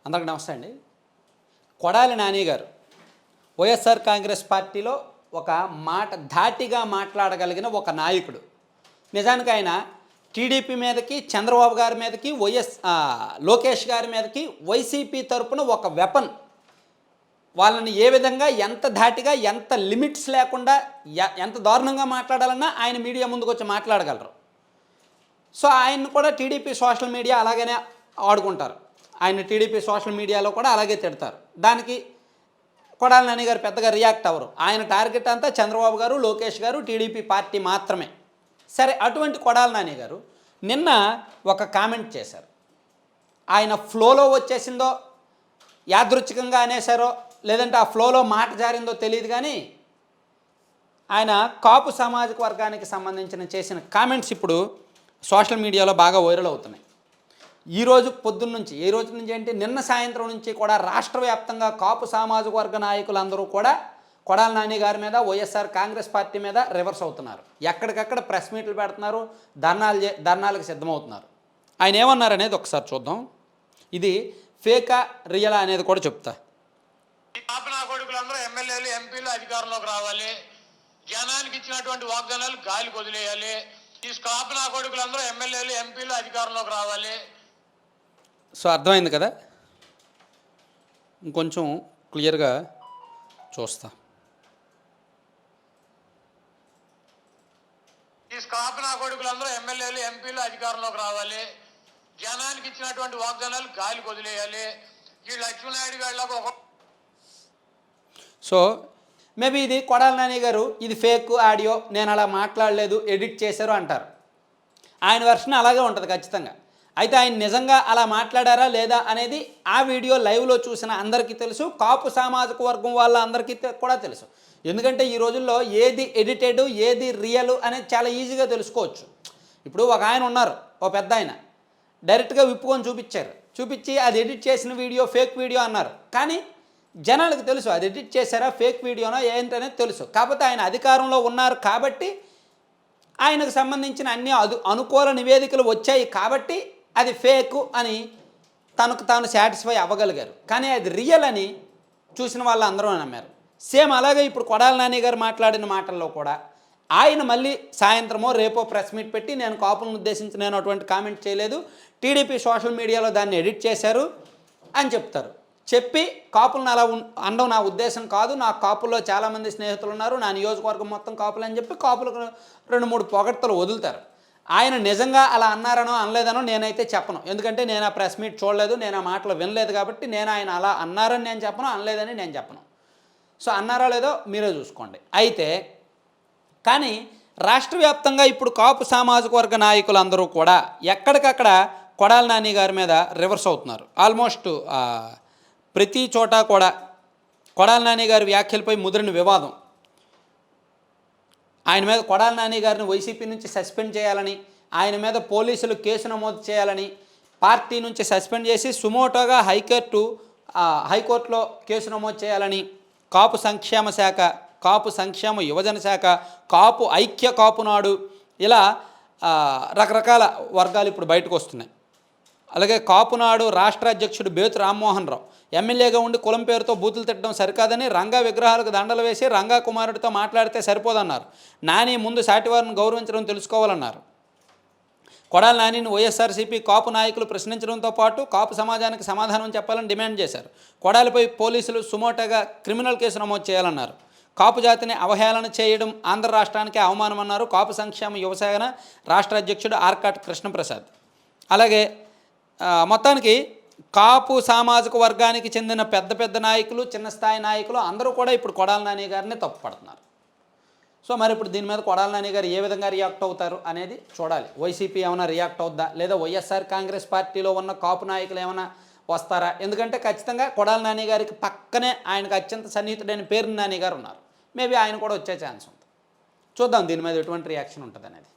అందరికీ నమస్తే అండి. కొడాలి నాని గారు వైఎస్ఆర్ కాంగ్రెస్ పార్టీలో ఒక మాట ధాటిగా మాట్లాడగలిగిన ఒక నాయకుడు. నిజానికి ఆయన టీడీపీ మీదకి, చంద్రబాబు గారి మీదకి, లోకేష్ గారి మీదకి వైసీపీ తరపున ఒక వెపన్. వాళ్ళని ఏ విధంగా, ఎంత ధాటిగా, ఎంత లిమిట్స్ లేకుండా, ఎంత దారుణంగా మాట్లాడాలన్నా ఆయన మీడియా ముందుకు వచ్చి మాట్లాడగలరు. సో ఆయన్ని కూడా టీడీపీ సోషల్ మీడియా అలాగనే ఆడుకుంటారు. ఆయన టీడీపీ సోషల్ మీడియాలో కూడా అలాగే తిడతారు. దానికి కొడాలి నాని గారు పెద్దగా రియాక్ట్ అవ్వరు. ఆయన టార్గెట్ అంతా చంద్రబాబు గారు, లోకేష్ గారు, టీడీపీ పార్టీ మాత్రమే. సరే, అటువంటి కొడాలి నాని గారు నిన్న ఒక కామెంట్ చేశారు. ఆయన ఫ్లోలో వచ్చేసిందో, యాదృచ్ఛికంగా అనేసారో, లేదంటే ఆ ఫ్లోలో మాట జారిందో తెలియదు, కానీ ఆయన కాపు సామాజిక వర్గానికి సంబంధించిన చేసిన కామెంట్స్ ఇప్పుడు సోషల్ మీడియాలో బాగా వైరల్ అవుతున్నాయి. ఈ రోజు నుంచి ఏంటి, నిన్న సాయంత్రం నుంచి కూడా రాష్ట్ర వ్యాప్తంగా కాపు సామాజిక వర్గ నాయకులందరూ కూడా కొడాలి నాని గారి మీద, వైఎస్ఆర్ కాంగ్రెస్ పార్టీ మీద రివర్స్ అవుతున్నారు. ఎక్కడికక్కడ ప్రెస్ మీట్లు పెడుతున్నారు, ధర్నాలకు సిద్ధమవుతున్నారు. ఆయన ఏమన్నారనేది ఒకసారి చూద్దాం. ఇది ఫేకా రియలా అనేది కూడా చెప్తా. కొడుకులందరూ ఎమ్మెల్యేలు, ఎంపీలు అధికారంలోకి రావాలి, జనానికి ఇచ్చినటువంటి వాగ్దానాలు గాలికి వదిలేయాలి. ఈ కాపు నా కొడుకులందరూ ఎమ్మెల్యేలు, ఎంపీలు అధికారంలోకి రావాలి. సో అర్థమైంది కదా, ఇంకొంచెం క్లియర్గా చూస్తా. ఈ కాపు నా కొడుకులందరూ ఎమ్మెల్యేలు, ఎంపీలు అధికారంలోకి రావాలి, జనానికి ఇచ్చినటువంటి వాగ్దానాలు గాలికి వదిలేయాలి. ఈ లక్ష్మీనాయుడు గారిలాగా ఒక సో మేబీ ఇది కొడాలి నాని గారు ఇది ఫేక్ ఆడియో, నేను అలా మాట్లాడలేదు, ఎడిట్ చేశారు అంటారు. ఆయన వెర్షన్ అలాగే ఉంటుంది ఖచ్చితంగా. అయితే ఆయన నిజంగా అలా మాట్లాడారా లేదా అనేది ఆ వీడియో లైవ్లో చూసిన అందరికీ తెలుసు, కాపు సామాజిక వర్గం వాళ్ళ అందరికీ కూడా తెలుసు. ఎందుకంటే ఈ రోజుల్లో ఏది ఎడిటెడ్, ఏది రియల్ అనేది చాలా ఈజీగా తెలుసుకోవచ్చు. ఇప్పుడు ఒక ఆయన ఉన్నారు, ఓ పెద్ద ఆయన డైరెక్ట్గా విప్పుకొని చూపించి అది ఎడిట్ చేసిన వీడియో ఫేక్ వీడియో అన్నారు. కానీ జనాలకు తెలుసు అది ఎడిట్ చేశారా, ఫేక్ వీడియోనా ఏంటనేది తెలుసు. కాకపోతే ఆయన అధికారంలో ఉన్నారు కాబట్టి, ఆయనకు సంబంధించిన అన్ని అనుకూల నివేదికలు వచ్చాయి కాబట్టి అది ఫేక్ అని తనకు తాను సాటిస్ఫై అవ్వగలిగారు. కానీ అది రియల్ అని చూసిన వాళ్ళు అందరూ నమ్మారు. సేమ్ అలాగే ఇప్పుడు కొడాలి నాని గారు మాట్లాడిన మాటల్లో కూడా ఆయన మళ్ళీ సాయంత్రమో రేపో ప్రెస్ మీట్ పెట్టి నేను కాపులను ఉద్దేశించి నేను అటువంటి కామెంట్ చేయలేదు, టీడీపీ సోషల్ మీడియాలో దాన్ని ఎడిట్ చేశారు అని చెప్తారు. చెప్పి కాపులను అలా అనడం నా ఉద్దేశం కాదు, నా కాపుల్లో చాలామంది స్నేహితులు ఉన్నారు, నా నియోజకవర్గం మొత్తం కాపులు అని చెప్పి కాపులకు 2-3 పొగడ్తలు వదులుతారు. ఆయన నిజంగా అలా అన్నారనో అనలేదనో నేనైతే చెప్పను. ఎందుకంటే నేను ఆ ప్రెస్ మీట్ చూడలేదు, నేను ఆ మాటలు వినలేదు. కాబట్టి నేను ఆయన అలా అన్నారని నేను చెప్పను, అనలేదని నేను చెప్పను. సో అన్నారో లేదో మీరే చూసుకోండి. అయితే కానీ రాష్ట్ర వ్యాప్తంగా ఇప్పుడు కాపు సామాజిక వర్గ నాయకులందరూ కూడా ఎక్కడికక్కడ కొడాలి నాని గారి మీద రివర్స్ అవుతున్నారు. ఆల్మోస్ట్ ప్రతి చోట కూడా కొడాలి నాని గారి వ్యాఖ్యలపై ముదిరిన వివాదం, ఆయన మీద కొడాలి నాని గారిని వైసీపీ నుంచి సస్పెండ్ చేయాలని, ఆయన మీద పోలీసులు కేసు నమోదు చేయాలని, పార్టీ నుంచి సస్పెండ్ చేసి సుమోటోగా హైకోర్టులో కేసు నమోదు చేయాలని, కాపు సంక్షేమ శాఖ, కాపు సంక్షేమ యువజన శాఖ, కాపు ఐక్య కాపునాడు, ఇలా రకరకాల వర్గాలు ఇప్పుడు బయటకు వస్తున్నాయి. అలాగే కాపునాడు రాష్ట్ర అధ్యక్షుడు బేతు రామ్మోహన్ రావు ఎమ్మెల్యేగా ఉండి కులం పేరుతో బూతులు తిట్టడం సరికాదని, రంగా విగ్రహాలకు దండలు వేసి రంగా కుమారుడితో మాట్లాడితే సరిపోదన్నారు. నాని ముందు సాటివారిని గౌరవించడం తెలుసుకోవాలన్నారు. కొడాలి నానిని వైఎస్ఆర్సీపీ కాపు నాయకులు ప్రశ్నించడంతో పాటు కాపు సమాజానికి సమాధానం చెప్పాలని డిమాండ్ చేశారు. కొడాలిపై పోలీసులు సుమోటోగా క్రిమినల్ కేసు నమోదు చేయాలన్నారు. కాపు జాతిని అవహేళన చేయడం ఆంధ్ర రాష్ట్రానికే అవమానమన్నారు కాపు సంక్షేమ యువసేన రాష్ట్ర అధ్యక్షుడు ఆర్కాట్ కృష్ణప్రసాద్. అలాగే మొత్తానికి కాపు సామాజిక వర్గానికి చెందిన పెద్ద నాయకులు, చిన్న స్థాయి నాయకులు అందరూ కూడా ఇప్పుడు కొడాలి నాని గారిని తప్పుపడుతున్నారు. సో మరి ఇప్పుడు దీని మీద కొడాలి నాని గారు ఏ విధంగా రియాక్ట్ అవుతారు అనేది చూడాలి. వైసీపీ ఏమైనా రియాక్ట్ అవుద్దా, లేదా వైఎస్ఆర్ కాంగ్రెస్ పార్టీలో ఉన్న కాపు నాయకులు ఏమైనా వస్తారా? ఎందుకంటే ఖచ్చితంగా కొడాలి నాని గారికి పక్కనే ఆయనకు అత్యంత సన్నిహితుడైన పేరు నాని గారు ఉన్నారు. మేబీ ఆయన కూడా వచ్చే ఛాన్స్ ఉంది. చూద్దాం దీని మీద ఎటువంటి రియాక్షన్ ఉంటుంది అనేది.